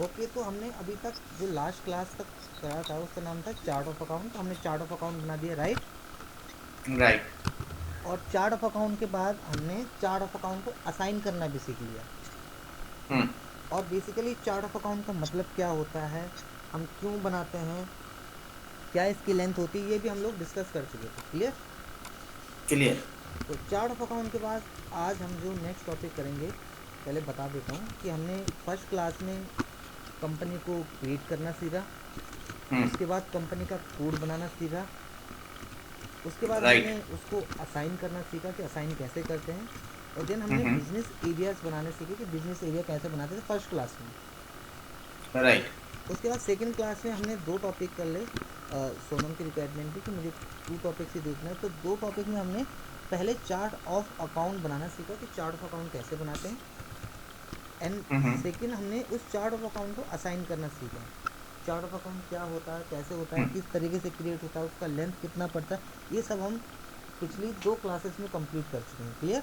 Okay, तो हमने अभी तक जो लास्ट क्लास तक करा था उसका नाम था चार्ट ऑफ अकाउंट। तो हमने चार्ट ऑफ अकाउंट बना दिया, राइट। राइट। और चार्ट ऑफ अकाउंट के बाद हमने चार्ट ऑफ अकाउंट को असाइन करना भी सीख लिया। हम्म। और बेसिकली चार्ट ऑफ अकाउंट का मतलब क्या होता है, हम क्यों बनाते हैं, क्या इसकी लेंथ होती है, ये भी हम लोग डिस्कस कर चुके थे। क्लियर। क्लियर। तो चार्ट ऑफ अकाउंट के बाद आज हम जो नेक्स्ट टॉपिक करेंगे, पहले बता देता हूँ कि हमने फर्स्ट क्लास में कंपनी को क्रिएट करना सीखा। हम्म। उसके बाद कंपनी का कोड बनाना सीखा। उसके बाद हमने राइट। उसको असाइन करना सीखा कि असाइन कैसे करते हैं। और देन हमने हम्म। बिजनेस एरियाज बनाने सीखे कि बिजनेस एरिया कैसे बनाते थे फर्स्ट क्लास में। राइट। उसके बाद सेकंड क्लास में हमने दो टॉपिक कर ले। सोनम की रिक्वायरमेंट थी कि मुझे टू टॉपिक्स ही देखना है, तो दो टॉपिक में हमने पहले चार्ट ऑफ अकाउंट बनाना सीखा कि चार्ट ऑफ अकाउंट कैसे बनाते हैं। And hmm. सेकंड हमने उस चार्ट ऑफ अकाउंट को असाइन करना सीखा। चार्ट ऑफ अकाउंट क्या होता है, कैसे होता है, हम्म। किस तरीके से क्रिएट होता है, उसका लेंथ कितना पड़ता है, ये सब हम पिछली दो क्लासेस में कंप्लीट कर चुके हैं। क्लियर।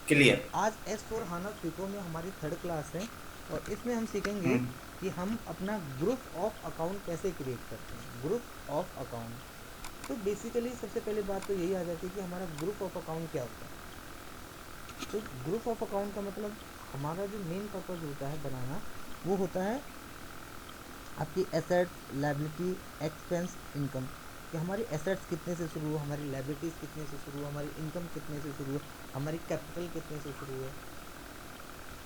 क्लियर। आज एस फोर हाना फ्रीको में हमारी थर्ड क्लास है। और इसमें हम सीखेंगे हम्म। कि हम अपना ग्रुप ऑफ अकाउंट कैसे क्रिएट करते हैं, ग्रुप ऑफ अकाउंट। तो बेसिकली सबसे पहले बात तो यही आ जाती है कि हमारा ग्रुप ऑफ अकाउंट क्या होता है। तो ग्रुप ऑफ अकाउंट का मतलब हमारा जो मेन पर्पज होता है बनाना, वो होता है आपकी एसेट्स, लायबिलिटी, एक्सपेंस, इनकम। कि हमारी एसेट्स कितने से शुरू हो, हमारी लायबिलिटीज़ कितने से शुरू हो, हमारी इनकम कितने से शुरू हो, हमारी कैपिटल कितने से शुरू है।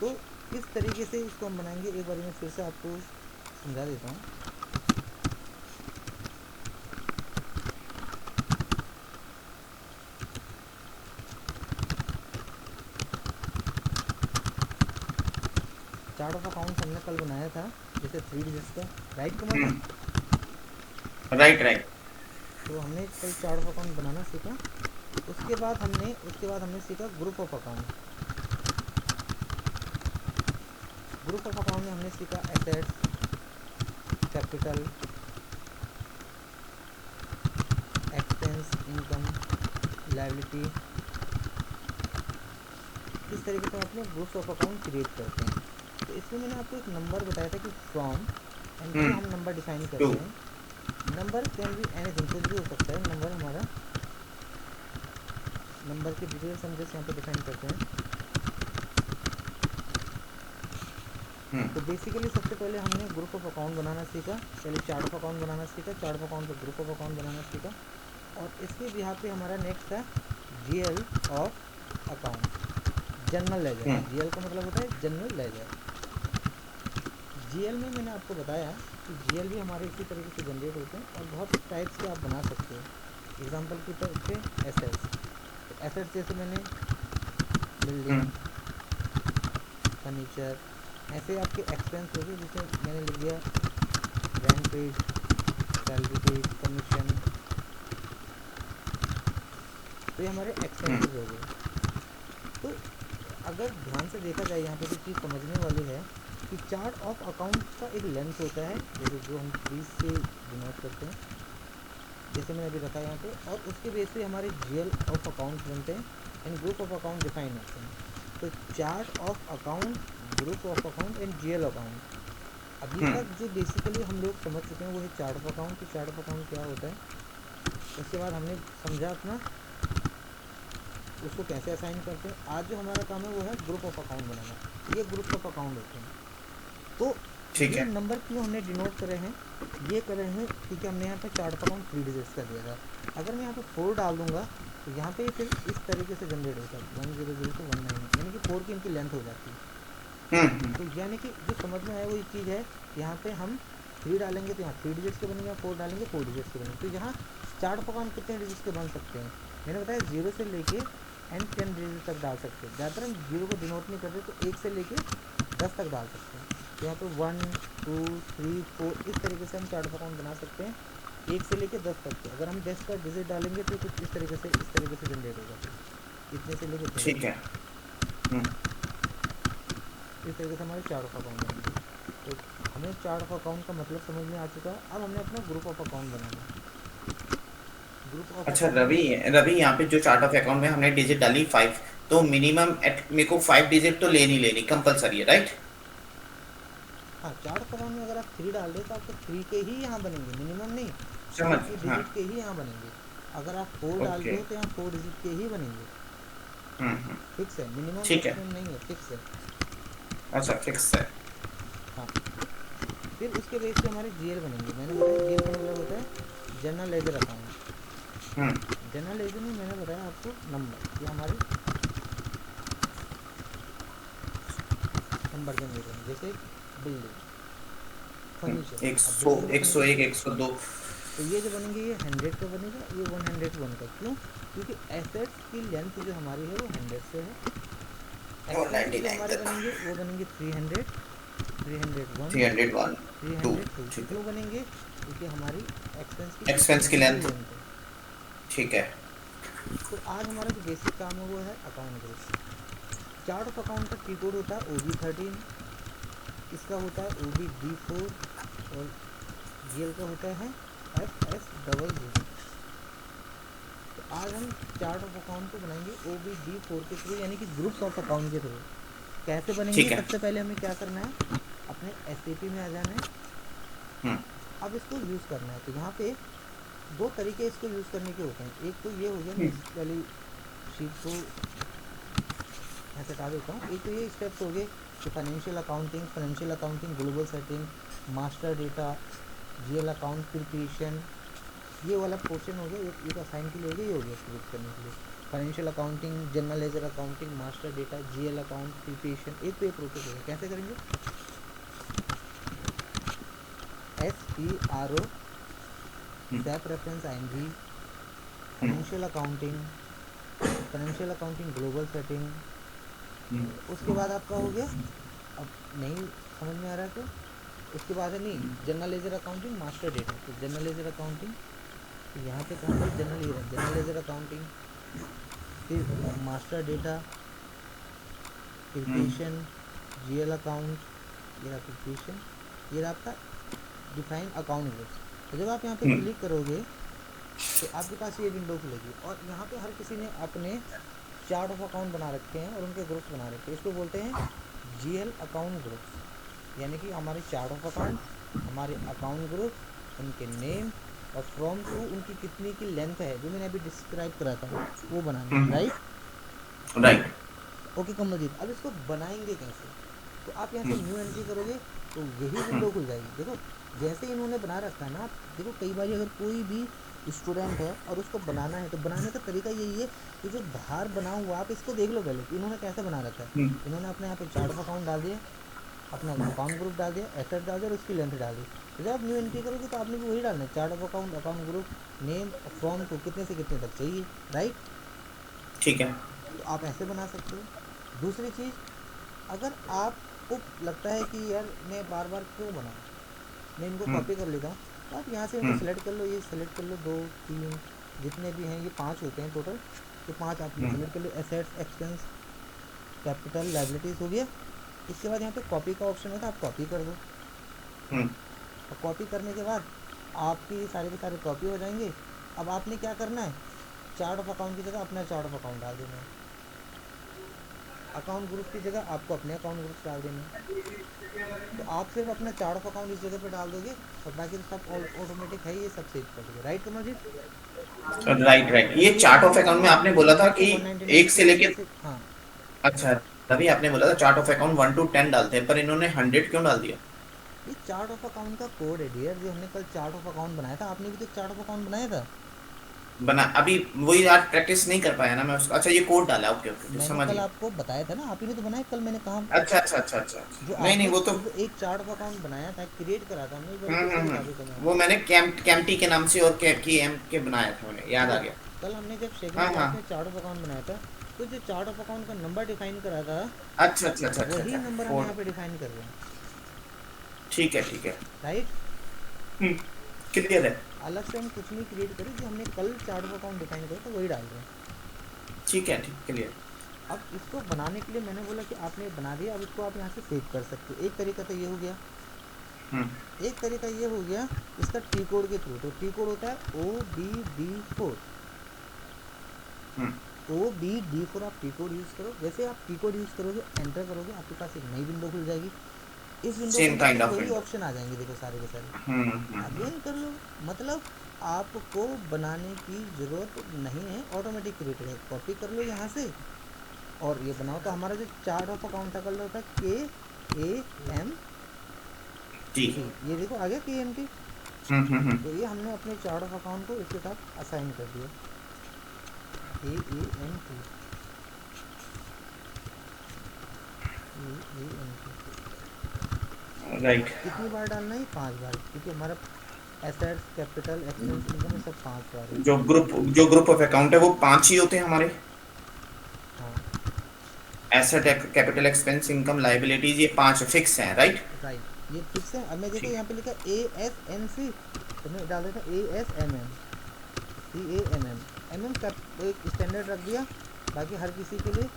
तो किस तरीके से इसको हम बनाएंगे, एक बार मैं फिर से आपको समझा देता हूँ। चार्ट ऑफ अकाउंट्स हमने कल बनाया था, जैसे थ्री डिजिट्स का, राइट कुमार जी। हम्म। राइट। राइट। तो हमने कल चार्ट ऑफ अकाउंट बनाना सीखा। उसके बाद हमने सीखा group of account. Group of account में हमने सीखा assets, capital, expense, income, liability. किस तरीके से हम अपने ग्रुप्स ऑफ अकाउंट क्रिएट करते हैं। तो इसमें मैंने आपको एक नंबर बताया था कि फ्रॉम, एंड क्यों हम्म। हम नंबर डिफाइन टू। करते हैं। नंबर कैन बी एनीथिंग, कुछ भी हो सकता है नंबर हमारा। नंबर के डिटेल्स हम जैसे यहाँ पे डिफाइन करते हैं। हम्म। तो बेसिकली सबसे पहले हमने ग्रुप ऑफ अकाउंट बनाना सीखा, पहले चार्ट ऑफ अकाउंट बनाना सीखा, चार्ट ऑफ अकाउंट पे ग्रुप ऑफ अकाउंट बनाना सीखा। और इसके यहाँ पे हमारा नेक्स्ट है GL of account, general ledger. Hmm. GL का मतलब होता है जनरल लेजर। जीएल में मैंने आपको बताया कि जीएल भी हमारे इसी तरीके से जनरेट होते हैं और बहुत टाइप्स के आप बना सकते हो। एग्जांपल के तौर पे एसेट्स, तो एसेट्स जैसे मैंने बिल्डिंग, हम्म। फर्नीचर, ऐसे आपके एक्सपेंस हो गए, जैसे मैंने लिख दिया rent paid, salary paid, commission. तो ये हमारे हम्म। एक्सपेंसेस हो गए। तो अगर ध्यान से देखा जाए, यहाँ पे जो चीज़ समझने वाली है कि चार्ट ऑफ अकाउंट का एक लेंथ होता है, जैसे जो हम 30 से डिनोट करते हैं, जैसे मैंने अभी रखा यहाँ पे। और उसके बेस पे हमारे जीएल ऑफ अकाउंट बनते हैं and group of account define होते हैं। तो chart of account, group of account and GL account, अभी हम्म। तक जो बेसिकली हम लोग समझ चुके हैं वो है चार्ट ऑफ अकाउंट कि चार्ट ऑफ अकाउंट क्या होता है। उसके बाद हमने समझा अपना उसको कैसे असाइन करते हैं। आज जो हमारा काम है वो है ग्रुप ऑफ अकाउंट बनाना। ये ग्रुप ऑफ अकाउंट होते हैं। तो ठीक ये है। नंबर क्यों हमने डिनोट करे हैं, ये करे हैं क्योंकि हमने यहाँ पे chart of account three digits का दिया था। अगर मैं यहाँ पे 4 डाल दूंगा तो यहाँ पे फिर इस तरीके से जनरेट होता है 100 to 19, यानी कि 4 की इनकी लेंथ हो जाती है। हम्म। तो यानी कि जो समझ में आया वही चीज़ है। यहाँ पे हम 3 डालेंगे तो यहाँ 3 डिजिट्स के बनेंगे, 4 डालेंगे 4 डिजिट्स के बनेंगे। तो यहाँ चार्ट ऑफ अकाउंट कितने डिजिट्स के बन सकते हैं, मैंने बताया 0 से लेके एंड 10 डिजिट तक डाल सकते हैं। ज़्यादातर हम 0 को डिनोट नहीं करते, तो 1 से लेके 10 तक डाल सकते हैं। तो यहाँ पे 1 2 3 4 इस तरीके से हम चार्ट ऑफ अकाउंट बना सकते हैं, 1 से लेके 10 तक के। अगर हम 10 का डिजिट डालेंगे तो कुछ इस तरीके से जनरेट होगा, इतने से लेके इतने ठीक तक। है। हम्म। इस तरीके से हमारे चार्ट ऑफ अकाउंट बनेंगे। तो हमें चार्ट ऑफ अकाउंट का मतलब समझ में आ चुका है। अब हमने अपना ग्रुप ऑफ अकाउंट बनाना है। ग्रुप ऑफ अच्छा अकाउंट में रवि, रवि यहाँ पे जो चार्ट ऑफ अकाउंट में हमने डिजिट डाली 5, तो मिनिमम एट मेरे को 5 डिजिट तो लेनी लेनी कंपलसरी है, राइट? हाँ, चार्ट ऑफ अकाउंट में अगर आप 3 डाल दे तो आपको 3 के ही यहाँ बनेंगे, मिनिमम नहीं, 3 समझ। की हाँ। डिजिट के ही यहाँ बनेंगे। अगर आप 4 डालते ओके। हो तो यहाँ 4 डिजिट के ही बनेंगे। हम्म। फिक्स है, मिनिमम ठीक है। मैक्सिमम नहीं है, फिक्स है। अच्छा, फिक्स है। हाँ, फिर उसके बेस पे हमारे जीएल बनेंगे। मैंने बताया जीएल का मतलब होता है जनरल लेजर अकाउंट। हम्म। जनरल लेजर में मैंने बताया आपको नंबर, ये हमारे नंबर जनरेट होंगे, जैसे बिल्डिंग, फर्नीचर। एक अब सौ बिल्डिंग में एक सौ फर्नीचर, एक 102। तो ये जो बनेंगे ये 100 का बनेगा, ये 101 का। क्यों? क्योंकि एसेट्स की लेंथ जो हमारी है वो 100 से है। और एक्सपेंसेस जो 99 हमारे तक। बनेंगे वो बनेंगे 300, 301, 301। 2। 302। ठीक है। क्यों बनेंगे? क्योंकि हमारी एक्सपेंस की एक्सपेंस की 100 लेंथ। लेंथ है। ठीक है। तो आज हमारा जो बेसिक काम है वो है account group. Chart of account का टी कोड होता है OB13, इसका होता है OB-D4, और जीएल का होता है FS00। तो आज हम चार्ट ऑफ अकाउंट को बनाएंगे OB-D4 के थ्रू, यानी कि ग्रुप्स ऑफ अकाउंट के थ्रू। कैसे बनेंगे? ठीक है। सबसे पहले हमें क्या करना है, अपने SAP में आ जाना है। हम्म। अब इसको यूज़ करना है, तो यहाँ पे दो तरीके इसको यूज़ करने के होते हैं। एक तो ये हो गया, मैं हम्म। इस वाली शीट को ऐसे हटा देता हूँ। एक तो ये स्टेप्स हो गए कि financial accounting global setting, master data, GL account preparation, ये वाला पोर्शन हो गया। एक असाइन के लिए हो गया, ये हो गया क्रिएट करने के लिए। Financial accounting, general ledger accounting, master data, GL account preparation, एक तो ये प्रोसेस हो गया। कैसे करेंगे? SPRO, hmm. SAP reference ING, hmm. Financial accounting global setting. Hmm. उसके बाद आपका हो गया, अब नहीं समझ में आ रहा है तो उसके बाद है, नहीं, general ledger accounting master data. तो जनरल लेजर अकाउंटिंग, तो यहाँ पे कहाँ पे जनरल लेजर अकाउंटिंग, फिर मास्टर डेटा, हम्म। प्रिपरेशन, जीएल अकाउंट, ये रहा प्रिपरेशन, ये रहा आपका डिफाइन अकाउंट ग्रुप्स। तो जब आप यहाँ पे हम्म। क्लिक करोगे तो आपके पास ये विंडो खुलेगी, और यहाँ पे हर किसी ने अपने चार्ट ऑफ अकाउंट बना रखे हैं और उनके ग्रुप्स बना रखे हैं। इसको बोलते हैं जीएल अकाउंट ग्रुप्स, यानी कि हमारे चार्ट ऑफ अकाउंट, हमारे अकाउंट ग्रुप्स, उनके नेम, और फ्रॉम टू उनकी कितनी की लेंथ है, जो मैंने अभी डिस्क्राइब करा था, वो बनाना है। राइट? राइट। ओके कमलजीत, अब इसको बनाएंगे कैसे? तो आप यहाँ से हम्म। न्यू एंट्री करोगे तो यही हम्म। विंडो खुल जाएगी। देखो, जैसे इन्होंने बना रखा है ना, देखो कई बार अगर कोई भी स्टूडेंट है और उसको बनाना है, तो बनाने का तरीका यही है कि जो बाहर बना हुआ, आप इसको देख लो पहले कि इन्होंने कैसे बना रखा है। हम्म। इन्होंने अपने यहाँ पे चार्ट ऑफ अकाउंट डाल दिया, अपना अकाउंट ग्रुप डाल दिया, एसेट डाल दिया, और उसकी लेंथ डाल दी। तो जब आप न्यू एंट्री करोगे तो आपने भी वही डालना है, chart of account, account group, name, from to कितने से कितने तक चाहिए। राइट? ठीक है। तो आप ऐसे बना सकते हो। दूसरी चीज़, अगर आपको लगता है कि यार मैं बार बार क्यों बनाऊँ, मैं इनको हम्म। कॉपी कर लेता हूँ, तो आप यहाँ से इनको हम्म। सेलेक्ट कर लो, ये सेलेक्ट कर लो, 2 3 जितने भी हैं, ये 5 होते हैं टोटल, तो 5 आपने हम्म। सेलेक्ट कर लो। एसेट्स, एक्सपेंस, कैपिटल, लाइबिलिटीज़ हो गया। इसके बाद यहाँ पे कॉपी का ऑप्शन होता है, आप कॉपी कर दो। हम्म। और कॉपी करने के बाद आपकी सारे के सारे कॉपी हो जाएंगे। अब आपने क्या करना है, चार्ट ऑफ अकाउंट की जगह अपना चार्ट ऑफ अकाउंट डाल देना है, अकाउंट ग्रुप की जगह आपको अपने अकाउंट ग्रुप डाल देना है। तो आप सिर्फ अपना चार्ट ऑफ अकाउंट इस जगह पे डाल दोगे, और बाकी तो सब ऑटोमेटिक है, ये सब सेव कर दोगे। Right Kamal ji? Right, right. ये ये चार्ट काम ऑफ मैं अकाउंट में आपको आपने ये बोला मैं था आपको कि 199 एक से कोड में लेके। कैसे, हाँ, अच्छा, तभी आपने बोला था चार्ट ऑफ अकाउंट 1 to 10 डालते हैं, पर इन्होंने 100 क्यों डाल दिया? ये चार्ट ऑफ अकाउंट का कोड है डियर, जो हमने कल चार्ट ऑफ अकाउंट बनाया था। आपने भी तो चार्ट ऑफ अकाउंट बनाया था। बना अभी वही यार, प्रैक्टिस नहीं कर पाया ना मैं उसका। अच्छा, ये कोड डाला। ओके ओके, मैंने समझ कल गया। आपको बताया था ना, आप ही ने तो बनाया कल, मैंने कहा। अच्छा अच्छा अच्छा अच्छा जो अच्छा। नहीं नहीं, आपने वो तो। खुद एक चार्ट ऑफ अकाउंट बनाया था, क्रिएट करा था हमने, एक बार फिर से बता देता हूँ मैं वो आपको। मैंने कैम्प्टी के नाम से और की एम के बनाया था, मैंने याद आ देखो, गया। कल हमने जब सेकंड हाँ हाँ। क्लास में चार्ट ऑफ अकाउंट बनाया था, तो जो चार्ट ऑफ अकाउंट का नंबर डिफाइन करा था, अच्छा अच्छा अच्छा अच्छा वही अच्छा, नंबर हम यहाँ फोर। पे डिफाइन कर रहे हैं। ठीक है, ठीक है। राइट? हम्म। क्लियर है। अलग से हम कुछ नहीं क्रिएट करें, जो हमने कल चार्ट ऑफ अकाउंट डिफाइन करा था वही डाल रहे हैं। ठीक है, ठीक, क्लियर। अब इसको बनाने के लिए मैंने बोला कि आपने बना दिया, अब इसको आप यहाँ से सेव कर सकते हो। एक तरीका तो ये हो गया, हम्म। एक तरीका ये हो गया इसका टी कोड के थ्रू। तो टी कोड होता है OBD4, हम्म। OBD4 आप टी कोड यूज़ करो। जैसे आप टी कोड यूज़ करोगे, एंटर करोगे, आपके पास एक नई विंडो खुल जाएगी। इस विंडो के सेम अंदर काइंड भी ऑफ वही विंडो। ऑप्शन आ जाएंगे, देखो सारे के सारे हम्म। अगेन कर लो। मतलब आपको बनाने की ज़रूरत नहीं है, ऑटोमेटिक क्रिएटेड है। कॉपी कर लो यहाँ से और ये बनाओ। तो हमारा जो चार्ट ऑफ अकाउंट था कल था KAMT, जी। ये देखो आ गया KMT। हम्म। तो ये हमने अपने चार्ट ऑफ अकाउंट को इसके साथ असाइन कर दिया, KAMT, KAMT। राइट। कितनी बार डालना है? 5 बार, क्योंकि हमारा एसेट्स, कैपिटल, एक्सपेंस, इनकम सब 5 बार है। जो ग्रुप ऑफ अकाउंट है वो 5 ही होते हैं हमारे। हाँ asset, capital, expense, income, liabilities, ये 5 फिक्स हैं, राइट। राइट, ये फिक्स है। अब मैं देखो ठीक। यहाँ पे लिखा ASNC, तो मैं डाल देता ASMM, CAMM का एक स्टैंडर्ड रख दिया। बाकी हर किसी के लिए,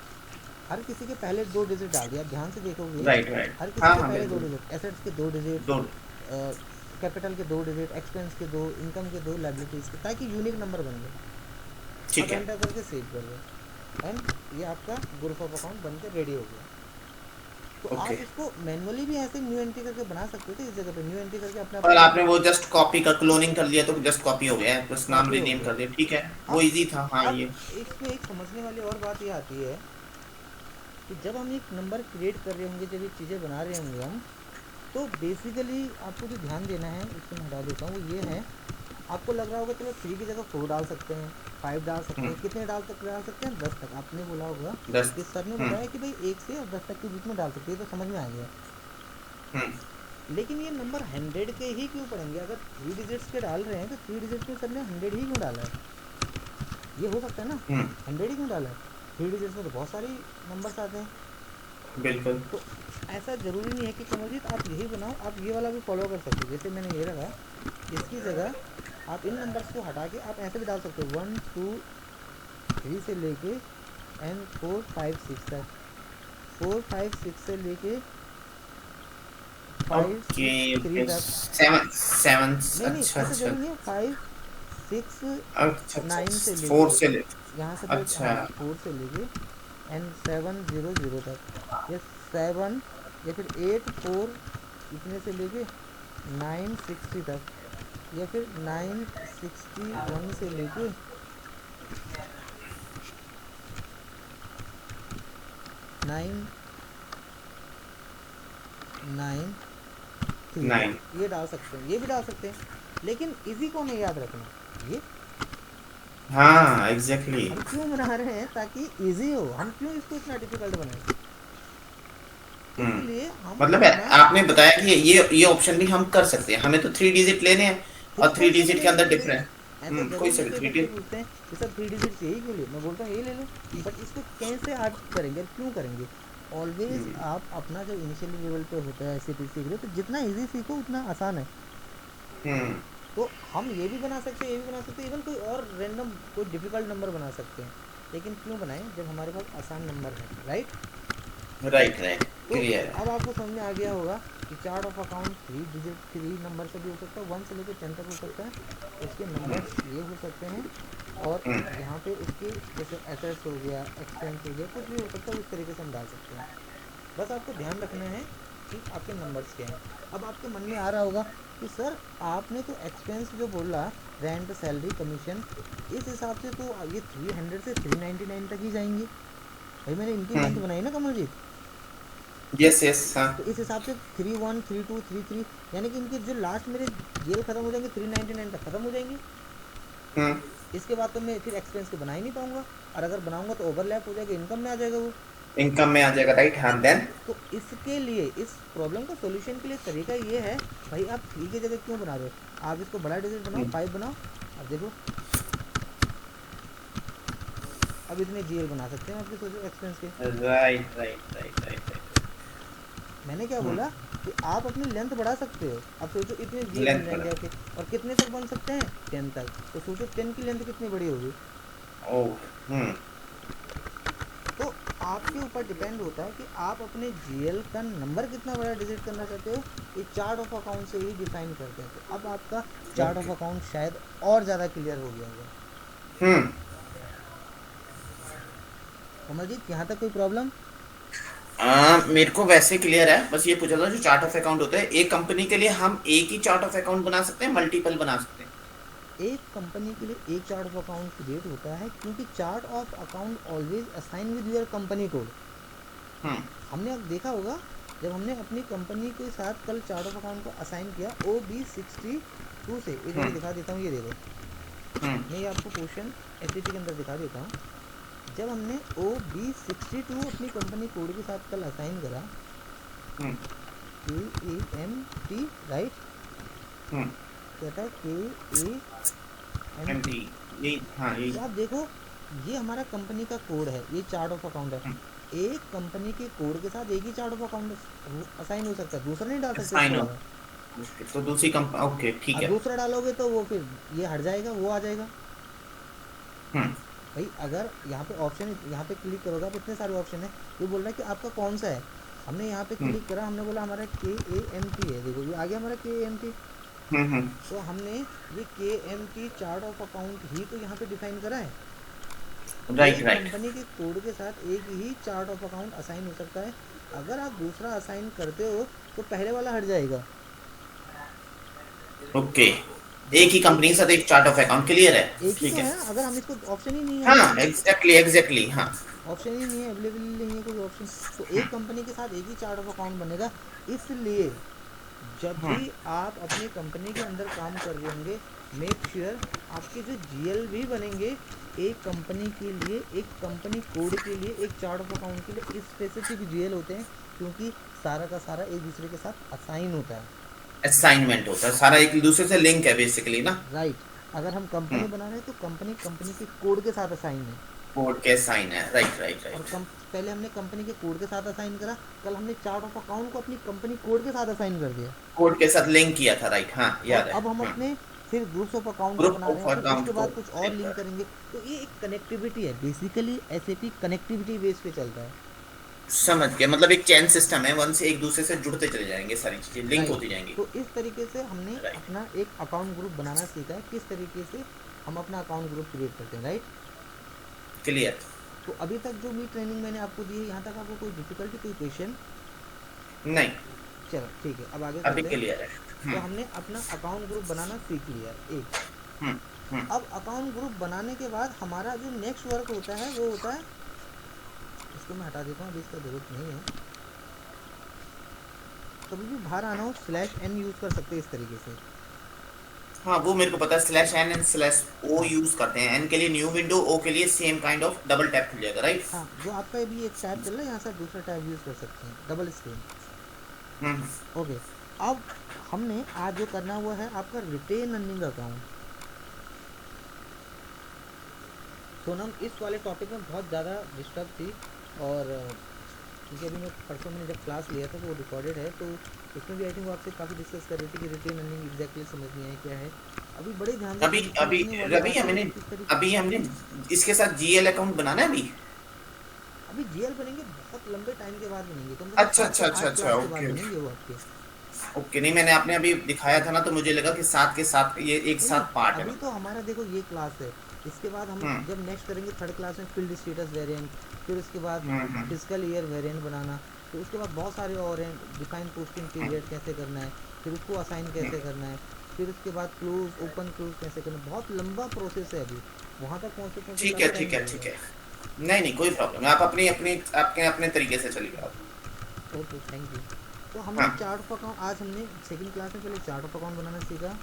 हर किसी के पहले 2 डिजिट डाल दिया। आप ध्यान से देखोगे, राइट राइट। हर किसी हाँ के हाँ पहले दो बिल्कुल। डिजिट एसेट्स के 2 डिजिट, दो। कैपिटल के 2 डिजिट, एक्सपेंस के 2, इनकम के 2, लाइबिलिटीज़ के, ताकि यूनिक नंबर बन जाए। अब ठीक है। एंटर करके सेव कर दो एंड ये आपका ग्रुप ऑफ अकाउंट बन के रेडी हो गया। तो ओके। आप इसको मैनुअली भी ऐसे न्यू एंट्री करके बना सकते थे। इस जगह पे न्यू एंट्री करके अपने और अपने आपने वो जस्ट कॉपी का क्लोनिंग कर लिया तो जस्ट कॉपी हो गया है, बस नाम कॉपी हो रीनेम गया। कर दिया, ठीक है, वो अब इजी था। हाँ अब ये। इसमें एक समझने वाली और बात ये आती है कि जब हम एक नंबर क्रिएट कर रहे होंगे, जब ये चीज़ें बना रहे होंगे हम, तो बेसिकली आपको जो ध्यान देना है, इसको मैं हटा देता हूँ, वो ये है। आपको लग रहा होगा चलो 3 की जगह 4 डाल सकते हैं, 5 डाल सकते हैं, कितने डाल सकते हैं, 10 तक। आपने बोला होगा 10। कि सर ने हम्म। बताया कि भाई 1 से और 10 तक के बीच में डाल सकते हैं, तो समझ में आ गया। हम्म। लेकिन ये नंबर 100 के ही क्यों पड़ेंगे? अगर 3 डिजिट्स के डाल रहे हैं तो 3 डिजिट में सर ने 100 ही क्यों डाला है? ये हो सकता है ना, हम्म। 100 ही क्यों डाला है? 3 डिजिट्स में तो बहुत सारी नंबर्स आते हैं। बिल्कुल। तो ऐसा ज़रूरी नहीं है कि कमोजित आप यही बनाओ, आप ये वाला भी फॉलो कर सकते हो। जैसे मैंने ये रखा, इसकी जगह आप इन नंबर्स को हटा के आप ऐसे भी डाल सकते हो, 1 2 3 से लेके एंड 4 5 6 तक, 4 5 6 से लेके 5 ओके 6 3 ओके। तक। 7 7। नहीं नहीं, अच्छा ऐसा अच्छा। ज़रूरी नहीं है। 5 6 अच्छा अच्छा। 9 से 4 लेके, से ले। यहाँ से फिर अच्छा। हाँ 4 से लेके एंड 7 0 0 तक, या 7, या फिर 8 4 इतने से लेके 9 60 तक, या फिर 9 61 से लेके 9 9 3 तक 9। ये डाल सकते हैं, ये भी डाल सकते हैं। लेकिन इजी को नहीं याद रखना, ये हाँ एग्जैक्टली। हम क्यों बना रहे हैं? ताकि इजी हो। हम क्यों इसको इतना डिफिकल्ट बनाएं? हम्म। इसलिए हम मतलब अपना आपने बताया कि ये ऑप्शन भी हम कर सकते हैं, हमें तो 3 डिजिट लेने हैं थ्री और 3 कोई से भी डिजिट ले के लो, अंदर कोई डिफरेंस। ऐसा कोई ज़रूरी से है। भी कई 3 बच्चे डिजिट। पूछते हैं कि सर 3 डिजिट यही क्यों ले, मैं बोलता हूँ यही ले लो। बट इसको कैसे आप करेंगे और क्यों करेंगे? ऑलवेज आप अपना जो इनिशियली लेवल पे होता है, ऐसे सीख रहे हो, तो जितना इजी सीखो उतना आसान है। हम्म। तो हम ये भी बना सकते हैं, ये भी बना सकते हैं, इवन कोई और रैंडम कोई डिफिकल्ट नंबर बना सकते हैं। लेकिन क्यों बनाएं जब हमारे पास आसान नंबर है, राइट? Right right. तो क्लियर अब है। आपको समझ में आ गया होगा कि chart of account 3 digit 3 number से भी हो सकता है, 1 से लेकर 10 तक हो सकता है। उसके नंबर्स ये हो सकते हैं। और यहाँ पे उसके जैसे एसेट्स हो गया, एक्सपेंस हो गया, कुछ भी हो सकता है, उस तरीके से हम डाल सकते हैं। बस आपको ध्यान रखना है कि आपके नंबर्स क्या हैं। अब आपके मन में आ रहा होगा कि सर आपने तो एक्सपेंस जो बोला, रेंट, सैलरी, कमीशन, इस हिसाब से तो ये 300 से 399 तक ही जाएंगे। भाई मैंने इनकी लेंथ बनाई ना कमलजीत, यस यस। हाँ। तो इस हिसाब से 3 1 3 2 3 3, यानी कि इनके जो लास्ट मेरे जेल खत्म हो जाएंगे 399 तक खत्म हो जाएंगे। हम्म। इसके बाद तो मैं फिर एक्सपेंस के बना ही नहीं पाऊंगा, और अगर बनाऊंगा तो ओवरलैप हो जाएगा, इनकम में आ जाएगा वो। इनकम में आ जाएगा, राइट। हाँ देन। तो इसके लिए, इस प्रॉब्लम का सॉल्यूशन के लिए तरीका ये है, भाई आप 3 की जगह क्यों बना रहे हो? आप इसको बड़ा डिजिट बनाओ, 5 बनाओ। अब देखो, अब इतने जीएल बना सकते हैं आपके सोचो एक्सपेंस के। Right right right right. मैंने क्या बोला कि आप अपनी लेंथ बढ़ा सकते हो। अब सोचो इतने जीएल बन लेंथ पर। जाएंगे आपके, और कितने तक बन सकते हैं? 10 तक। तो सोचो 10 की लेंथ कितनी बड़ी होगी। ओह। हम्म। तो आपके ऊपर डिपेंड होता है कि आप अपने जीएल का नंबर कितना बड़ा डिजिट करना चाहते हो। ये चार्ट ऑफ अकाउंट से ही डिफाइन करते हैं। तो अब आपका चार्ट ऑफ ओके। अकाउंट शायद और ज़्यादा क्लियर हो गया होगा। हम्म। कमलजीत यहाँ तक कोई प्रॉब्लम? मेरे को वैसे क्लियर है, बस ये पूछा था जो चार्ट ऑफ अकाउंट होता है एक कंपनी के लिए हम एक ही चार्ट ऑफ अकाउंट बना सकते हैं, मल्टीपल बना सकते हैं? एक कंपनी के लिए एक चार्ट ऑफ अकाउंट क्रिएट होता है, क्योंकि chart of account always assign with your company code. Hmm. हमने अब देखा होगा, जब हमने अपनी कंपनी के साथ कल चार्ट ऑफ अकाउंट को असाइन किया OB62 से, एक बार हम्म। दिखा देता हूँ, ये देखो, हम्म। मैं ये आपको क्वेश्चन एसटीटी के अंदर दिखा देता हूँ। जब हमने OB62 अपनी कंपनी कोड के साथ कल असाइन करा, हम्म। KAMT, राइट, हम्म। क्या था, KAMT। एमटी। यही, हाँ यही। तो आप देखो, ये हमारा कंपनी का कोड है, ये चार्ट ऑफ अकाउंट है। एक कंपनी के कोड के साथ एक ही चार्ट ऑफ अकाउंट असाइन हो सकता है, दूसरा नहीं डाल सकते इसके साइन अलावा। हो। ओके, तो दूसरी कंपनी, ओके ठीक अब है। दूसरा डालोगे तो वो फिर ये हट जाएगा, वो आ जाएगा। हम्म। भाई अगर यहाँ पे ऑप्शन, यहाँ पे क्लिक करोगे आप, इतने सारे ऑप्शन है, ये बोल रहा है कि आपका कौन सा है। हमने यहाँ पे हम्म। क्लिक करा, हमने बोला हमारा KAMT है, देखो ये आ गया हमारा KAMT। हम्म। हम्म। तो हमने ये KAMT चार्ट ऑफ अकाउंट ही तो यहाँ पे डिफाइन करा है। राइट एक राइट। कंपनी के कोड के साथ एक ही चार्ट ऑफ अकाउंट असाइन हो सकता है। अगर आप दूसरा असाइन करते हो तो पहले वाला हट जाएगा। ओके, तो एक ही कंपनी के साथ एक चार्ट ऑफ अकाउंट, क्लियर है। एक ही तो ठीक है। है, अगर हम इसको ऑप्शन ही नहीं है हाँ अवेलेबल, एग्जैक्टली एग्जैक्टली, हाँ। ऑप्शन ही नहीं है अवेलेबल, नहीं है कोई ऑप्शन, तो एक कंपनी के साथ एक ही चार्ट ऑफ अकाउंट बनेगा। इसलिए जब हम्म। भी आप अपनी कंपनी के अंदर काम कर रहे होंगे, मेक श्योर आपके जो GL भी बनेंगे, एक कंपनी के लिए, एक कंपनी कोड के लिए, एक चार्ट ऑफ अकाउंट के लिए स्पेसिफिक GL होते हैं, क्योंकि सारा का सारा एक दूसरे के साथ असाइन होता है। असाइनमेंट होता है सारा, एक दूसरे से लिंक है बेसिकली ना। राइट, अगर हम कंपनी हम्म। बना रहे हैं तो कंपनी कंपनी के कोड के साथ असाइन है। कोड के साइन है, राइट राइट और राइट। पहले हमने कंपनी के कोड के साथ असाइन करा, कल हमने चार्ट ऑफ अकाउंट को अपनी कंपनी कोड के साथ असाइन कर दिया। कोड के साथ लिंक किया था, राइट, हाँ और याद है। अब हम अपने फिर ग्रुप्स ऑफ अकाउंट को ग्रुप बना रहे ऑफ हैं, फिर उसके अकाउंट को बाद कुछ और लिंक लिंक कर। करेंगे। तो ये एक कनेक्टिविटी है, बेसिकली SAP कनेक्टिविटी बेस पे चलता है। समझ गया, मतलब एक चेन सिस्टम है, वन से एक दूसरे से जुड़ते चले जाएंगे, सारी चीजें लिंक राइट, होती जाएंगी। तो इस तरीके से हमने राइट। अपना एक अकाउंट ग्रुप बनाना सीखा है, किस तरीके से हम अपना अकाउंट ग्रुप क्रिएट करते हैं, राइट। क्लियर। तो अभी तक जो भी ट्रेनिंग मैंने आपको दी है, यहाँ तक आपको कोई डिफिकल्टी, कोई क्वेश्चन? नहीं, चलो ठीक है, अब आगे अभी चलते हैं। क्लियर है। तो हम्म। हमने अपना अकाउंट ग्रुप बनाना सीख लिया है, एक। हम्म। हम्म। अब अकाउंट ग्रुप बनाने के बाद हमारा जो नेक्स्ट वर्क होता है वो होता है, इसको मैं हटा देता हूँ, अभी इसका ज़रूरत नहीं है। कभी भी बाहर आना हो /n यूज़ कर सकते हैं इस तरीके से। हाँ वो मेरे को पता है, slash n and slash o हाँ यूज करते हैं, एन के लिए न्यू विंडो, ओ के लिए same kind of double tap खुल जाएगा, राइट। हाँ, जो आपका अभी एक टैब चल रहा है यहाँ से आप दूसरा टैब यूज़ कर सकते हैं, डबल स्क्रीन। हम्म। ओके, अब हमने आज जो करना हुआ है आपका रिटेन अर्निंग अकाउंट। सोनम इस वाले टॉपिक में बहुत ज़्यादा डिस्टर्ब थी, और क्योंकि अभी मैं परसों मैंने जब क्लास लिया था तो वो रिकॉर्डेड है, तो उसमें भी आई थिंक वो आपसे काफ़ी डिस्कस कर रही थी कि रिटेन अर्निंग एग्जैक्टली समझ नहीं आया क्या है। अभी बड़े ध्यान से अभी अभी समझने वाली रवि बात है हमने, कि किस तरीके। अभी हमने इसके साथ जीएल अकाउंट बनाना है अभी। अभी GL बनेंगे, बहुत लंबे टाइम के बाद बनेंगे, कम से कम अच्छा सात से अच्छा अच्छा आठ अच्छा, क्लास के बाद ओके बनेंगे वो आपके। ओके। नहीं मैंने आपने अभी दिखाया था ना, तो मुझे लगा कि साथ के साथ ये एक नहीं नहीं, साथ पार्ट है अभी तो मतलब। हमारा देखो ये क्लास है, इसके बाद हम हम्म। जब नेक्स्ट करेंगे थर्ड क्लास में फील्ड स्टेटस वेरिएंट, फिर उसके बाद हम्म। फिजिकल ईयर वेरिएंट बनाना, फिर उसके बाद बहुत सारे और हैं, डिफाइन पोस्टिंग पीरियड कैसे करना है, फिर उसको असाइन कैसे करना है, फिर उसके बाद क्लोज ओपन क्लोज कैसे करना है, बहुत लंबा प्रोसेस है अभी, वहाँ तक पहुँचते ठीक है काफ़ी ठीक टाइम है ठीक लगेगा। है। नहीं नहीं कोई प्रॉब्लम नहीं, आप अपनी अपनी आपके अपने तरीके से चलिए आप। Okay, thank you. तो हमने हाँ चार्ट ऑफ अकाउंट, आज हमने सेकंड क्लास में पहले चार्ट ऑफ अकाउंट बनाना सीखा,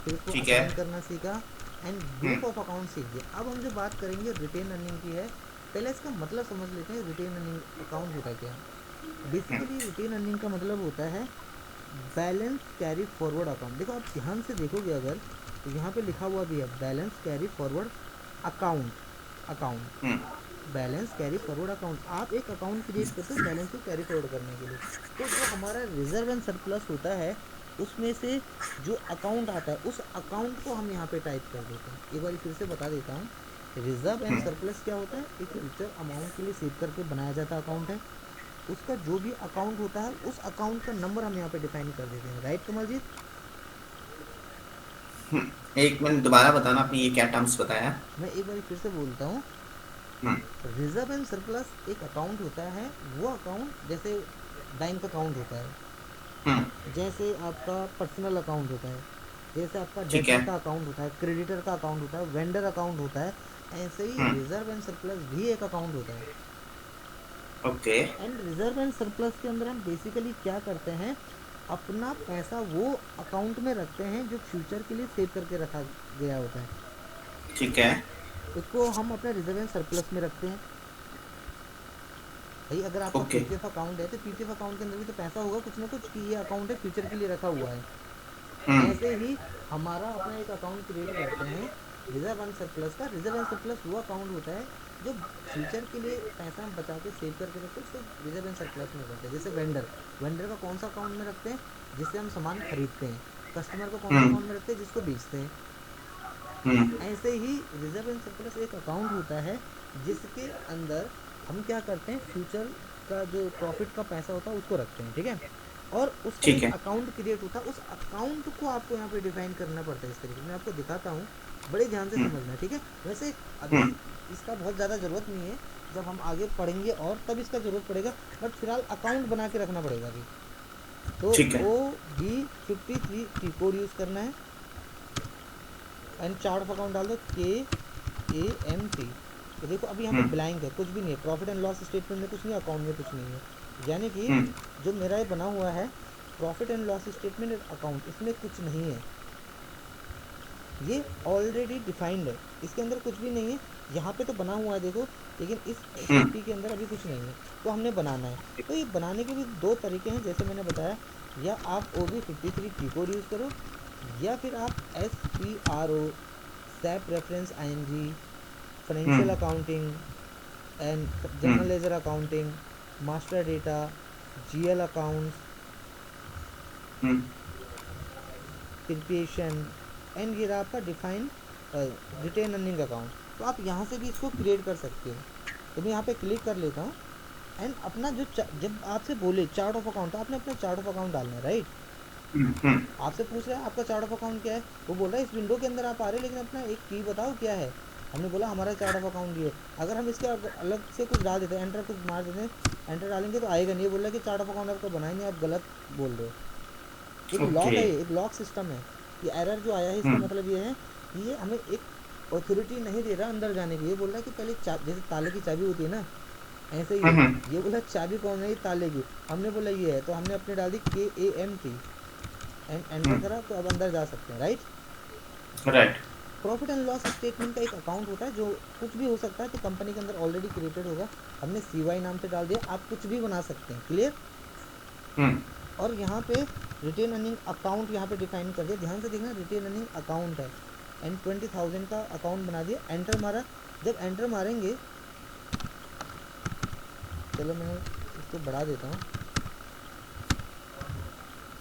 फिर उसको ठीक है। असाइन करना सीखा, एंड ग्रुप ऑफ अकाउंट सीख गया। अब हम जो बात करेंगे रिटेन अर्निंग की है, पहले इसका मतलब समझ लेते हैं, रिटेन अर्निंग अकाउंट होता क्या है। हम्म। बेसिकली रिटेन अर्निंग का मतलब होता है बैलेंस कैरी फॉरवर्ड अकाउंट। देखो आप ध्यान से देखोगे अगर, तो यहाँ पे लिखा हुआ भी है balance carry forward account, account, hmm. Balance carry forward account. आप एक अकाउंट क्रिएट करते हो बैलेंस को कैरी फॉरवर्ड करने के लिए। तो जो हमारा रिजर्व एंड सरप्लस होता है, उसमें से जो अकाउंट आता है उस अकाउंट को हम यहाँ पे टाइप कर देते हैं। एक बार फिर से बता देता हूँ, रिजर्व एंड हम्म। सरप्लस क्या होता है, एक फ्यूचर अमाउंट के लिए सेव करके बनाया जाता अकाउंट है। उसका जो भी अकाउंट होता है उस अकाउंट का नंबर हम यहाँ पे डिफाइन कर देते हैं, राइट कमलजीत। एक मिनट दोबारा बताना, आपने ये क्या टर्म्स बताया? मैं एक बार फिर से बोलता हूँ, हम्म रिजर्व एंड सरप्लस एक अकाउंट होता है, वो अकाउंट जैसे बैंक अकाउंट होता है, हम्म जैसे आपका पर्सनल अकाउंट होता है, जैसे आपका ठीक डेटर है। का अकाउंट होता है, क्रेडिटर का अकाउंट होता है, वेंडर अकाउंट होता है, ऐसे ही हम्म रिजर्व एंड सरप्लस भी एक अकाउंट होता है। Okay. And reserve and surplus के अंदर हम बेसिकली क्या करते हैं, अपना पैसा वो अकाउंट में रखते हैं जो फ्यूचर के लिए सेव करके रखा गया होता है, ठीक है। उसको हम अपने रिजर्व एंड सरप्लस में रखते हैं। भाई अगर आपका ओके। पीपीएफ अकाउंट है तो पीपीएफ अकाउंट के अंदर भी तो पैसा होगा कुछ ना कुछ कि ये अकाउंट है फ्यूचर के लिए रखा हुआ है। हम्म ऐसे ही हमारा अपना एक अकाउंट क्रिएट करते हैं रिजर्व एंड सरप्लस का। रिजर्व एंड सरप्लस वो अकाउंट होता है जो फ्यूचर के लिए पैसा हम बचा के सेव करके रखते हैं, उसको रिजर्व एंड सरप्लस में करते हैं। जैसे वेंडर, वेंडर का कौन सा अकाउंट में रखते हैं, जिससे हम सामान खरीदते हैं। कस्टमर को कौन सा हम्म अकाउंट में रखते हैं, जिसको बेचते हैं। हम्म ऐसे ही रिजर्व एंड सरप्लस एक अकाउंट होता है जिसके अंदर हम क्या करते हैं, फ्यूचर का जो प्रॉफिट का पैसा होता है उसको रखते हैं, ठीक है। और उसका ठीक एक है। अकाउंट क्रिएट होता है, उस अकाउंट को आपको यहाँ पे डिफाइन करना पड़ता है। इस तरीके से मैं आपको दिखाता हूँ, बड़े ध्यान से हम्म समझना, ठीक है। वैसे अभी हम्म इसका बहुत ज़्यादा ज़रूरत नहीं है, जब हम आगे पढ़ेंगे और तब इसका ज़रूरत पड़ेगा, बट फिलहाल अकाउंट बना के रखना पड़ेगा अभी। तो ठीक है। OB53 की कोड यूज़ करना है एंड चार्ट ऑफ अकाउंट डाल दो KAMT। तो देखो अभी यहाँ पे हम्म ब्लैंक है, कुछ भी नहीं है, प्रॉफिट एंड लॉस स्टेटमेंट में कुछ नहीं, अकाउंट में कुछ नहीं है। यानी कि हम्म जो मेरा ये बना हुआ है profit and loss statement account, इसमें कुछ नहीं है, ये ऑलरेडी डिफाइंड है, इसके अंदर कुछ भी नहीं है। यहाँ पे तो बना हुआ है देखो, लेकिन इस हम्म SAP के अंदर अभी कुछ नहीं है, तो हमने बनाना है। तो ये बनाने के भी दो तरीके हैं, जैसे मैंने बताया, या आप OB53 की कोड यूज़ करो, या फिर आप SPRO, SAP reference ING, financial hmm accounting and general hmm laser accounting, master data, GL accounts, hmm preparation, and ये रहा आपका डिफाइन रिटेन अर्निंग अकाउंट। तो आप यहाँ से भी इसको क्रिएट कर सकते हो। तो मैं यहाँ पे क्लिक कर लेता हूँ एंड अपना जो जब आपसे बोले चार्ट ऑफ अकाउंट, तो आपने अपना चार्ट ऑफ अकाउंट डालना है, राइट। हम्म आपसे पूछ रहा है आपका चार्ट ऑफ अकाउंट क्या है, वो बोल रहा है इस विंडो के अंदर आप आ रहे हैं, लेकिन अपना एक की बताओ क्या है। हमने बोला हमारा चार्ट ऑफ अकाउंट ये है। अगर हम इसके अलग से कुछ डाल देते हैं, एंटर कुछ मार देते हैं, एंटर डालेंगे तो आएगा नहीं, ये बोल रहा है कि चार्ट ऑफ अकाउंट आपका बनाए नहीं, आप गलत बोल रहे हो। एक ओके। लॉक है, ये एक लॉक सिस्टम है। ये एरर जो आया है इसका हम्म मतलब ये है कि ये हमें एक अथॉरिटी नहीं दे रहा अंदर जाने की। ये बोल रहा है कि पहले जैसे ताले की चाबी होती है ना, ऐसे ही है। हम्म ये बोला चाबी कौन है, ताले की। हमने बोला ये है, तो हमने अपने डाल दी KAMT एंड एंटर हम्म करा, तो अब अंदर जा सकते हैं, right. Right. Profit and loss statement का एक अकाउंट होता है जो कुछ भी हो सकता है, तो कंपनी के अंदर ऑलरेडी क्रिएटेड होगा। हमने CY नाम से डाल दिया, आप कुछ भी बना सकते हैं, क्लियर। हम्म और यहाँ पे रिटेन अर्निंग अकाउंट यहाँ पे डिफाइन कर दिया, ध्यान से देखना, रिटेन अर्निंग अकाउंट है एंड 20,000 का अकाउंट बना दिया, एंटर मारा। जब एंटर मारेंगे, चलो मैं इसको बढ़ा देता हूँ।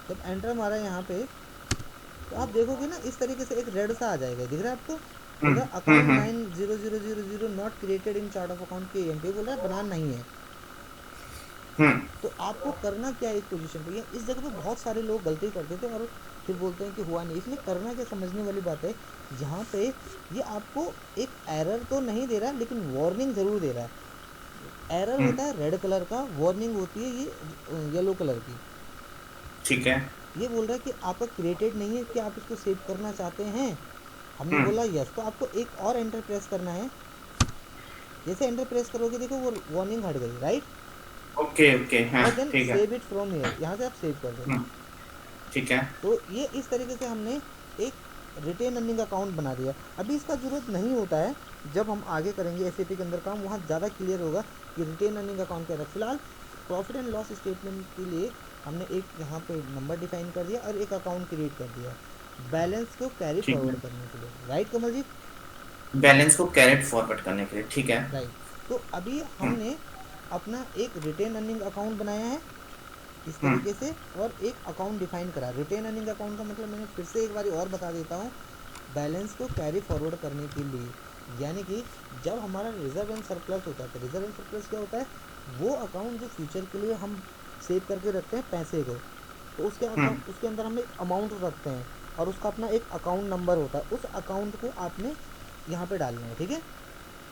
जब एंटर मारा यहाँ पे, तो आप देखोगे ना इस तरीके से एक रेड सा आ जाएगा, दिख रहा है आपको, बोल रहा है account hmm 90000 not created in chart of account के एम पे, बोल रहा है बनान नहीं है। हम्म तो आपको करना क्या है इस पोजीशन पे, इस जगह पे बहुत सारे लोग गलती करते थे और फिर बोलते हैं कि हुआ नहीं। इसलिए करना क्या, समझने वाली बात है। यहाँ पे ये आपको एक एरर तो नहीं दे रहा, लेकिन वार्निंग ज़रूर दे रहा है। एरर हम्म होता है रेड कलर का, वार्निंग होती है ये येलो कलर की। ठीक है। ये बोल रहा है कि आपका क्रिएटेड नहीं है, कि आप इसको सेव करना चाहते हैं। हमने हम्म बोला यस, तो आपको एक और एंटर प्रेस करना है। जैसे एंटर प्रेस करोगे देखो वो वार्निंग हट गई, राइट। ओके ओके हाँ और देन ठीक है। सेव इट फ्रॉम हियर, यहाँ से आप सेव कर दो। हम्म ठीक है। तो ये इस तरीके से हमने एक रिटेन अर्निंग अकाउंट बना दिया। अभी इसका ज़रूरत नहीं होता है, जब हम आगे करेंगे SAP के अंदर काम, वहाँ ज़्यादा क्लियर होगा कि रिटेन अर्निंग अकाउंट क्या है। फिलहाल प्रॉफिट एंड लॉस स्टेटमेंट के लिए हमने एक यहाँ पे नंबर डिफाइन कर दिया और एक अकाउंट क्रिएट कर दिया बैलेंस को कैरी ठीक है। फॉरवर्ड करने के लिए, राइट कमल जी। बैलेंस को कैरेट फॉरवर्ड करने के लिए ठीक है। राइट। तो अभी हम्म हमने अपना एक रिटेन अर्निंग अकाउंट बनाया है इस हम्म तरीके से, और एक अकाउंट डिफाइन करा। रिटेन अर्निंग अकाउंट का मतलब मैंने फिर से एक बार और बता देता हूँ, बैलेंस को कैरी फॉरवर्ड करने के लिए। यानी कि जब हमारा रिजर्व एंड सरप्लस होता है, तो रिजर्व एंड सरप्लस क्या होता है, वो अकाउंट जो फ्यूचर के लिए हम सेव करके रखते हैं पैसे को, तो उसके हम्म अकाउंट, उसके अंदर हम एक अमाउंट रखते हैं और उसका अपना एक अकाउंट नंबर होता है, उस अकाउंट को आपने यहाँ पे डालना है, ठीक है।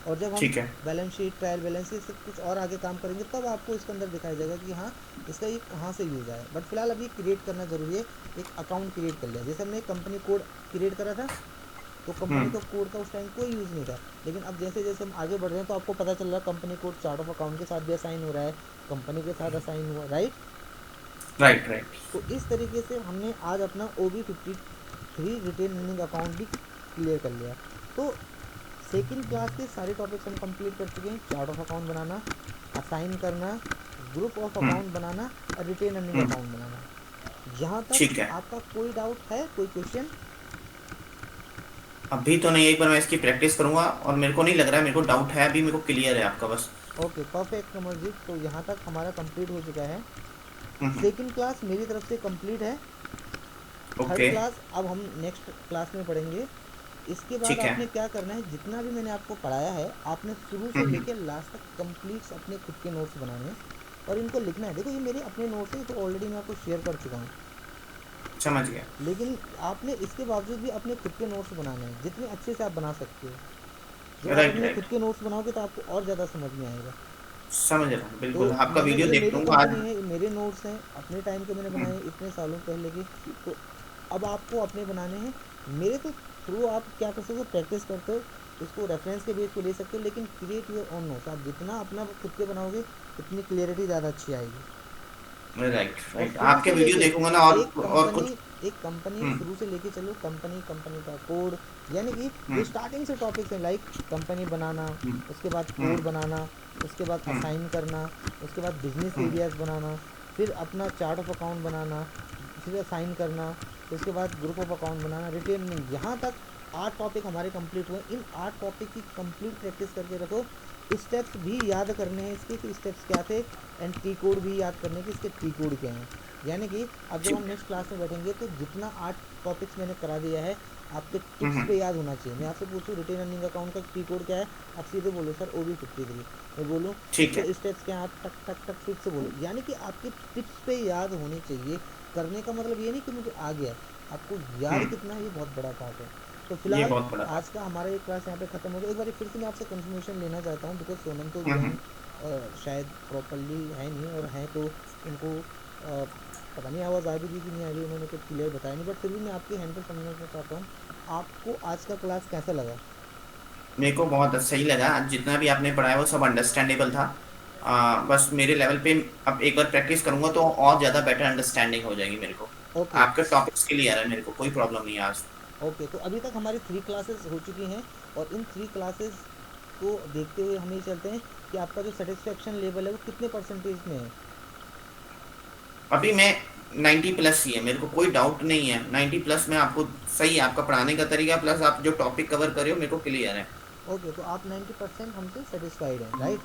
और जब हम ठीक है। बैलेंस शीट, ट्रायल बैलेंस, ये सब कुछ और आगे काम करेंगे तब आपको इसके अंदर दिखाई देगा कि हाँ इसका ये कहाँ से यूज़ आया। बट फिलहाल अभी क्रिएट करना ज़रूरी है। एक अकाउंट क्रिएट कर लिया, जैसे हमने कंपनी कोड क्रिएट करा था, तो कंपनी हम्म। का कोड का उस टाइम कोई यूज़ नहीं था। लेकिन अब जैसे जैसे हम आगे बढ़ रहे हैं तो आपको पता चल रहा है company code chart of account के साथ भी असाइन हो रहा है, कंपनी के साथ असाइन हुआ, राइट। Right right. तो इस तरीके से हमने आज अपना OB53 रिटेन अर्निंग अकाउंट भी क्लियर कर लिया। तो सेकंड क्लास के सारे टॉपिक्स हम कंप्लीट कर चुके हैं। Chart of account banana, assign करना, ग्रुप ऑफ हम्म। अकाउंट बनाना और रिटेन अर्निंग हम्म। अकाउंट बनाना। यहाँ तक ठीक है। आपका कोई डाउट है, कोई क्वेश्चन? अभी तो नहीं, एक बार मैं इसकी प्रैक्टिस करूंगा और मेरे को नहीं लग रहा है मेरे को डाउट है, अभी मेरे को क्लियर है आपका बस। ओके परफेक्ट कमलजीत, तो यहाँ तक हमारा कंप्लीट हो चुका है। हम्म। सेकंड क्लास मेरी तरफ से कंप्लीट है। Third okay. क्लास अब हम नेक्स्ट क्लास में पढ़ेंगे। इसके बाद ठीक है। आपने क्या करना है, जितना भी मैंने आपको पढ़ाया है आपने शुरू से हम्म। लेकर लास्ट तक कंप्लीट अपने खुद के नोट्स बनाने हैं और इनको लिखना है। देखो ये मेरे अपने नोट्स हैं, तो ऑलरेडी मैं आपको शेयर कर चुका हूँ, समझ गया। लेकिन आपने इसके बावजूद भी अपने खुद के नोट्स बनाने हैं जितने अच्छे से आप बना सकते हो। जब आप राइट अपने खुद राइट। के नोट्स बनाओगे तो आपको और ज़्यादा समझ में आएगा। समझ रहा हूँ तो बिल्कुल, आपका मैंने, वीडियो ये देख मेरी लूंगा आज। कंपनी है, ये मेरे नोट्स हैं, अपने टाइम के मैंने बनाए हम्म। इतने सालों पहले के। तो अब आपको अपने बनाने हैं। मेरे तो थ्रू आप क्या कर सकते हो, प्रैक्टिस करते हो, इसको रेफरेंस के बेस पे ले सकते हो, लेकिन क्रिएट योर ओन नोट्स। आप जितना अपना खुद के बनाओगे उतनी क्लियरिटी ज़्यादा अच्छी आएगी। राइट और राइट, शुरू आपके से वीडियो लेके देखूंगा ना एक और कंपनी, कुछ। एक कंपनी हम्म। शुरू से लेके चलो, कंपनी, कंपनी का कोड, यानी कि जो हम्म। स्टार्टिंग से टॉपिक्स हैं लाइक कंपनी बनाना, हम्म। उसके बाद कोड हम्म। बनाना, उसके बाद हम्म। असाइन करना, उसके बाद बिजनेस हम्म। एरियाज बनाना, फिर अपना चार्ट ऑफ अकाउंट बनाना, फिर असाइन करना, उसके बाद ग्रुप ऑफ अकाउंट बनाना, रिटेन, यहाँ तक 8 टॉपिक हमारे कंप्लीट हुए। इन 8 टॉपिक की कंप्लीट प्रैक्टिस करके रखो। स्टेप्स भी याद करने हैं इसके कि स्टेप्स क्या थे, एंड टी कोड भी याद करने के इसके टी कोड क्या हैं। यानी कि अब जब हम ठीक है। नेक्स्ट क्लास में बैठेंगे तो जितना 8 टॉपिक्स मैंने करा दिया है आपके हम्म। टिप्स पे याद होना चाहिए। मैं आपसे पूछूं रिटेन अर्निंग अकाउंट का टी कोड क्या है, आप सीधे बोलो सर OB53। मैं बोलूँ ठीक है। इसके स्टेप्स क्या हैं, आप टक टक टक फिर से बोलो। यानी कि आपके टिप्स पे याद होनी चाहिए। करने का मतलब ये नहीं कि मुझे आ गया, आपको याद हम्म। कितना है ये बहुत बड़ा पार्ट है। तो ये फिलहाल बहुत बड़ा आज बात। का हमारा ये क्लास यहाँ पे ख़त्म हो गया। एक बार फिर से मैं आपसे कंफर्मेशन लेना चाहता हूँ, बिकॉज सोनम तो हम्म। ज्वाइन शायद प्रॉपरली है नहीं, और हैं तो उनको पता नहीं आवाज़ आ भी रही कि नहीं आ रही, उन्होंने कुछ क्लियर बताया नहीं। बट फिर भी मैं आपके हैंड पर समझना चाहता हूँ, आपको आज का क्लास कैसा लगा? मेरे को बहुत सही लगा, जितना भी आपने पढ़ाया वो सब अंडरस्टैंडेबल था। बस मेरे लेवल पे अब एक बार प्रैक्टिस करूंगा तो और ज़्यादा बेटर अंडरस्टैंडिंग हो जाएगी मेरे को। ओके। आपके टॉपिक्स क्लियर है, मेरे को कोई प्रॉब्लम नहीं है आज। ओके, तो अभी तक हमारी 3 क्लासेस हो चुकी हैं, और इन 3 क्लासेस को देखते हुए हम ये चलते हैं कि आपका जो सेटिस्फेक्शन लेवल है वो कितने परसेंटेज में है। अभी मैं 90 प्लस ही है, मेरे को कोई डाउट नहीं है। 90 प्लस में आपको सही है, आपका पढ़ाने का तरीका प्लस आप जो टॉपिक कवर कर रहे हो मेरे को क्लियर है। ओके, तो आप 90% हमसे सेटिस्फाइड हैं, राइट।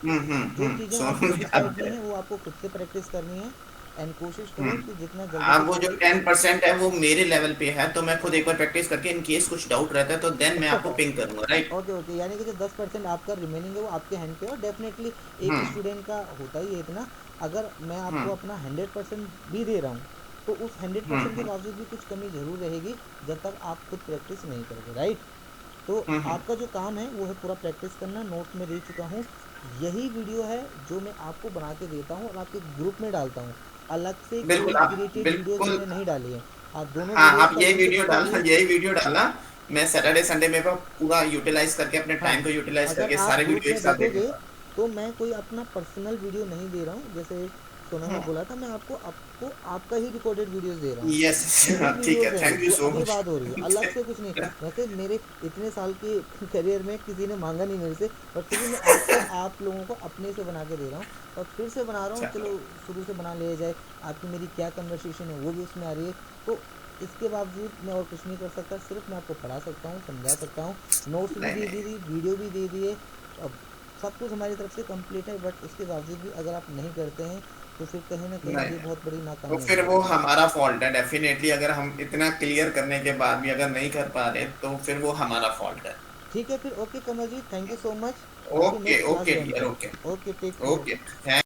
जो हम्म। चीज़ें सो आपको सेटिस्फाइड नहीं अब है वो आपको खुद से प्रैक्टिस करनी है, एंड कोशिश करो हम्म कि जितना जल्दी से अब वो जो जल्दी। 10% है वो मेरे लेवल पे है, तो मैं खुद एक बार प्रैक्टिस करके इन केस कुछ डाउट रहता है तो देन मैं आपको पिंग करूंगा, राइट। ओके ओके, यानी कि जो 10% आपका रिमेनिंग है वो आपके हैंड पे है, और डेफिनेटली एक हम्म। स्टूडेंट का होता ही है इतना। अगर मैं आपको हम्म। अपना 100% भी दे रहा हूँ तो उस 100% के हम्म। बावजूद भी कुछ कमी ज़रूर रहेगी जब तक आप खुद प्रैक्टिस नहीं करोगे, राइट। तो हम्म। आपका जो काम है वो है पूरा प्रैक्टिस करना। नोट्स में दे चुका हूँ, यही वीडियो है जो मैं आपको बना के देता हूँ और आपके ग्रुप में डालता हूँ। अलग से बिल्कुल कोई आप क्रिएटेड वीडियोस बिल्कुल। मैंने नहीं डाली हैं। आप दोनों हाँ, वीडियोस आप का यही लिंक वीडियो डालना, डिस्क्रिप्शन। यही वीडियो डालना। मैं सैटरडे संडे में पूरा यूटिलाइज करके अपने हाँ, टाइम को यूटिलाइज अगर करके आप सारे ग्रुप वीडियो एक में साथ देखोगे देखूंगा। तो मैं कोई अपना पर्सनल वीडियो नहीं दे रहा हूँ, जैसे सोनम ने हाँ। बोला था, मैं आपको आपको आपका ही रिकॉर्डेड वीडियोस दे रहा हूँ। यस। वही ठीक है, वीडियोस हैं थैंक यू जो सो अभी मच। बात हो रही है, अलग से कुछ नहीं। वैसे मेरे इतने साल के करियर में किसी ने मांगा नहीं मेरे से, बट फिर भी मैं आपको, आप लोगों को अपने से बना के दे रहा हूँ। और फिर से बना रहा हूँ, चलो। चलो शुरू से बना लिया जाए। आपकी मेरी क्या कन्वर्सेशन है वो भी उसमें आ रही है। तो इसके बावजूद मैं और कुछ नहीं कर सकता, सिर्फ मैं आपको पढ़ा सकता हूँ, समझा सकता हूँ। नोट्स भी नहीं दे नहीं। दी थी, वीडियो भी दे दिए, अब सब कुछ हमारी तरफ से कंप्लीट है। बट उसके बावजूद भी अगर आप नहीं करते हैं तो फिर कहीं ना कहीं नहीं, ये बहुत बड़ी तो नाकामी हो फिर वो जाएगी। हमारा फॉल्ट है डेफिनेटली। अगर हम इतना क्लियर करने के बाद भी अगर नहीं कर पा रहे तो फिर वो हमारा फॉल्ट है। ठीक है फिर, okay Kamal ji, thank you so much. आपकी okay next class okay join dear, करें। Okay. Okay, take care. Okay.